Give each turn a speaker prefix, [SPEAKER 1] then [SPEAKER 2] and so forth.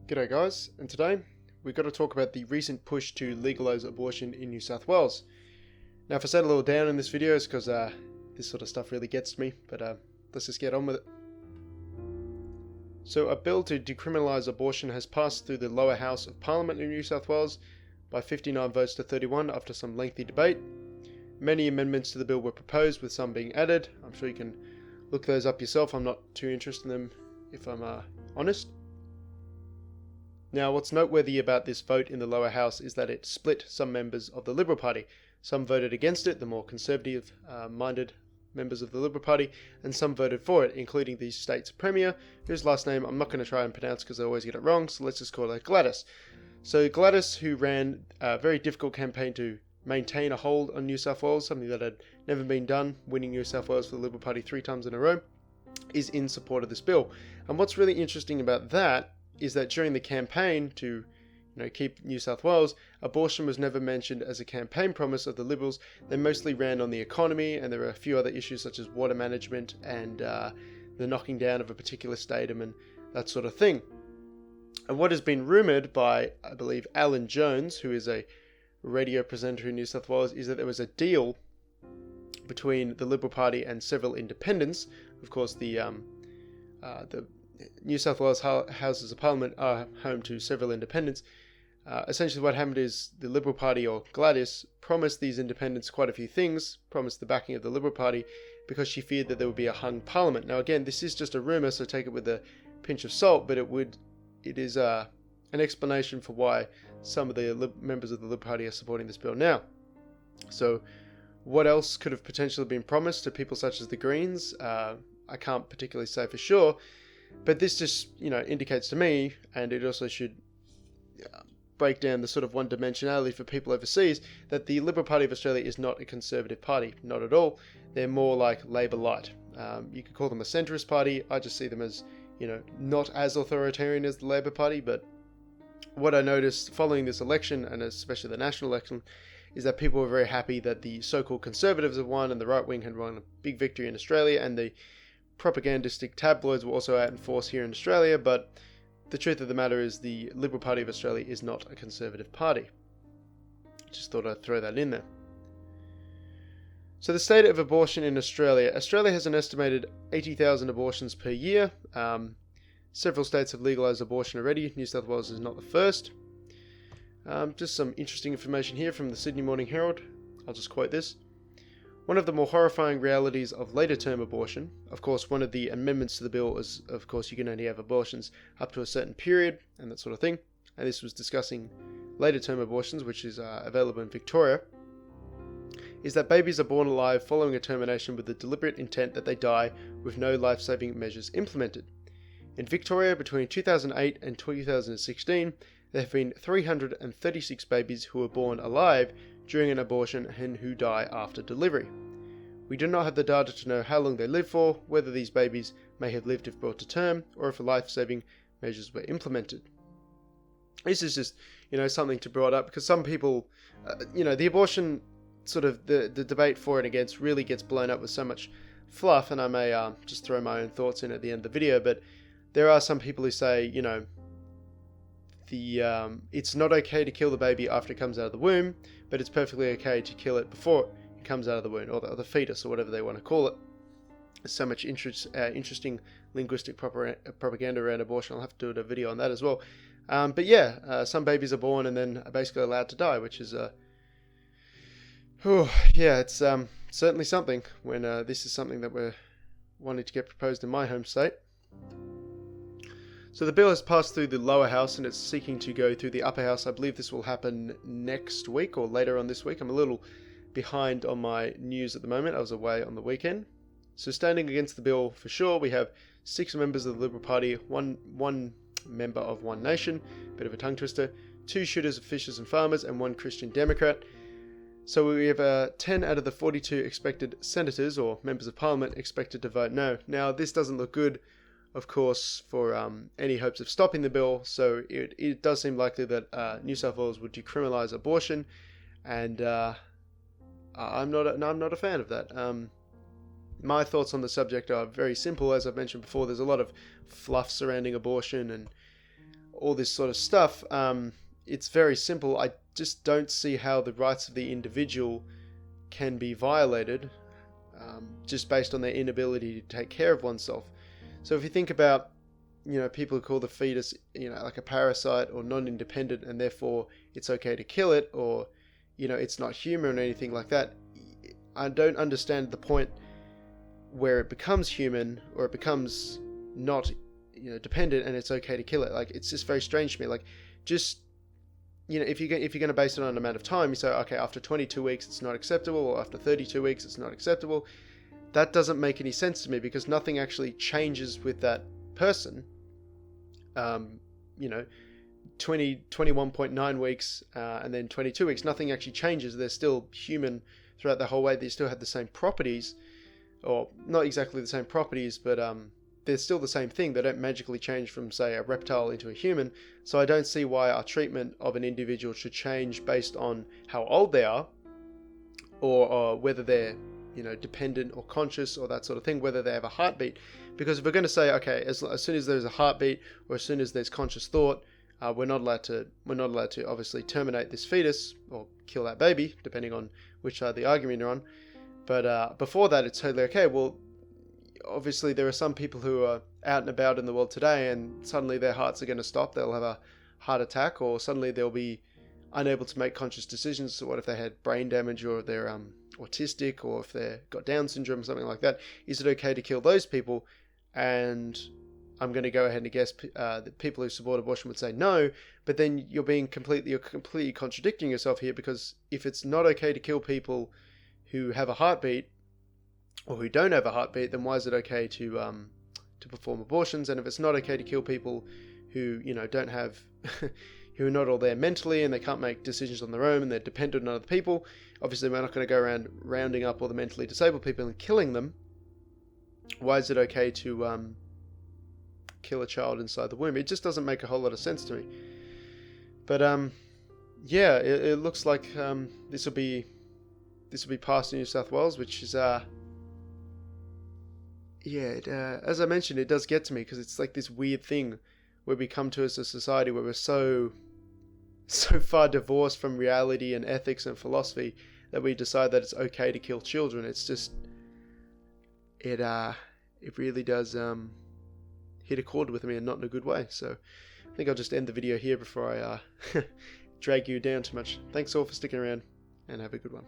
[SPEAKER 1] G'day guys, and today we've got to talk about the recent push to legalise abortion in New South Wales. Now if I sound a little down in this video, it's because this sort of stuff really gets to me, but let's just get on with it. So a bill to decriminalise abortion has passed through the lower house of Parliament in New South Wales by 59 votes to 31 after some lengthy debate. Many amendments to the bill were proposed, with some being added. I'm sure you can look those up yourself. I'm not too interested in them if I'm honest. Now, what's noteworthy about this vote in the lower house is that it split some members of the Liberal Party. Some voted against it, the more conservative-minded members of the Liberal Party, and some voted for it, including the state's Premier, whose last name I'm not going to try and pronounce because I always get it wrong, so let's just call her Gladys. So Gladys, who ran a very difficult campaign to maintain a hold on New South Wales, something that had never been done, winning New South Wales for the Liberal Party 3 times in a row, is in support of this bill. And what's really interesting about that is that during the campaign to keep New South Wales, abortion was never mentioned as a campaign promise of the Liberals. They mostly ran on the economy, and there were a few other issues such as water management and the knocking down of a particular stadium and that sort of thing. And what has been rumoured by, I believe, Alan Jones, who is a radio presenter in New South Wales, is that there was a deal between the Liberal Party and several independents. Of course, the New South Wales Houses of Parliament are home to several independents. Essentially what happened is the Liberal Party, or Gladys, promised these independents quite a few things, promised the backing of the Liberal Party, because she feared that there would be a hung parliament. Now again, this is just a rumour, so take it with a pinch of salt, but it is an explanation for why some of the members of the Liberal Party are supporting this bill now. So what else could have potentially been promised to people such as the Greens? I can't particularly say for sure, but this just, indicates to me, and it also should break down the sort of one-dimensionality for people overseas, that the Liberal Party of Australia is not a conservative party. Not at all. They're more like Labor Light. You could call them a centrist party. I just see them as, not as authoritarian as the Labor Party, but what I noticed following this election, and especially the national election, is that people were very happy that the so-called Conservatives have won and the right wing had won a big victory in Australia, and the propagandistic tabloids were also out in force here in Australia, but the truth of the matter is the Liberal Party of Australia is not a conservative party. Just thought I'd throw that in there. So the state of abortion in Australia. Australia has an estimated 80,000 abortions per year. Several states have legalised abortion already. New South Wales is not the first. Just some interesting information here from the Sydney Morning Herald. I'll just quote this. One of the more horrifying realities of later term abortion, of course, one of the amendments to the bill is, of course, you can only have abortions up to a certain period and that sort of thing. And this was discussing later term abortions, which is available in Victoria, is that babies are born alive following a termination with the deliberate intent that they die with no life-saving measures implemented. In Victoria, between 2008 and 2016, there have been 336 babies who were born alive during an abortion and who die after delivery. We do not have the data to know how long they live for, whether these babies may have lived if brought to term, or if life-saving measures were implemented. This is just, something to brought up, because some people, the abortion, sort of the debate for and against really gets blown up with so much fluff, and I may just throw my own thoughts in at the end of the video, but there are some people who say, it's not okay to kill the baby after it comes out of the womb, but it's perfectly okay to kill it before it comes out of the womb, or the fetus, or whatever they want to call it. There's so much interesting linguistic propaganda around abortion. I'll have to do a video on that as well. But yeah, some babies are born and then are basically allowed to die, which is it's certainly something when this is something that we're wanting to get proposed in my home state. So the bill has passed through the lower house and it's seeking to go through the upper house. I believe this will happen next week or later on this week. I'm a little behind on my news at the moment. I was away on the weekend. So standing against the bill for sure, we have 6 members of the Liberal Party, one member of One Nation, bit of a tongue twister, 2 shooters of fishers and farmers, and 1 Christian Democrat. So we have 10 out of the 42 expected senators or members of Parliament expected to vote no. Now this doesn't look good, of course, for any hopes of stopping the bill, so it does seem likely that New South Wales would decriminalise abortion, and I'm not a fan of that. My thoughts on the subject are very simple. As I've mentioned before, there's a lot of fluff surrounding abortion, and all this sort of stuff, it's very simple. I just don't see how the rights of the individual can be violated just based on their inability to take care of oneself. So if you think about, people who call the fetus, like a parasite or non-independent, and therefore it's okay to kill it, or, it's not human or anything like that, I don't understand the point where it becomes human or it becomes not, dependent, and it's okay to kill it. Like, it's just very strange to me. Like, just, if you're going to base it on an amount of time, you say, okay, after 22 weeks it's not acceptable, or after 32 weeks it's not acceptable. That doesn't make any sense to me, because nothing actually changes with that person. 21.9 weeks and then 22 weeks, nothing actually changes. They're still human throughout the whole way. They still have the same properties, or not exactly the same properties, but they're still the same thing. They don't magically change from, say, a reptile into a human. So I don't see why our treatment of an individual should change based on how old they are, or whether they're, dependent or conscious or that sort of thing, whether they have a heartbeat. Because if we're going to say, okay, as soon as there's a heartbeat, or as soon as there's conscious thought, we're not allowed to obviously terminate this fetus or kill that baby, depending on which side of the argument you're on. But before that, it's totally okay. Well, obviously there are some people who are out and about in the world today, and suddenly their hearts are going to stop. They'll have a heart attack, or suddenly they'll be unable to make conscious decisions. So what if they had brain damage, or they're autistic, or if they've got Down syndrome, or something like that? Is it okay to kill those people? And I'm going to go ahead and guess that people who support abortion would say no, but then you're completely contradicting yourself here, because if it's not okay to kill people who have a heartbeat, or who don't have a heartbeat, then why is it okay to perform abortions? And if it's not okay to kill people who, don't have, who are not all there mentally, and they can't make decisions on their own, and they're dependent on other people, obviously we're not going to go around rounding up all the mentally disabled people and killing them. Why is it okay to kill a child inside the womb? It just doesn't make a whole lot of sense to me. But yeah, it looks like this will be passed in New South Wales, which is as I mentioned, it does get to me, because it's like this weird thing where we come to as a society where we're so far divorced from reality and ethics and philosophy that we decide that it's okay to kill children. It's just, it really does hit a chord with me, and not in a good way. So I think I'll just end the video here before I drag you down too much. Thanks all for sticking around, and have a good one.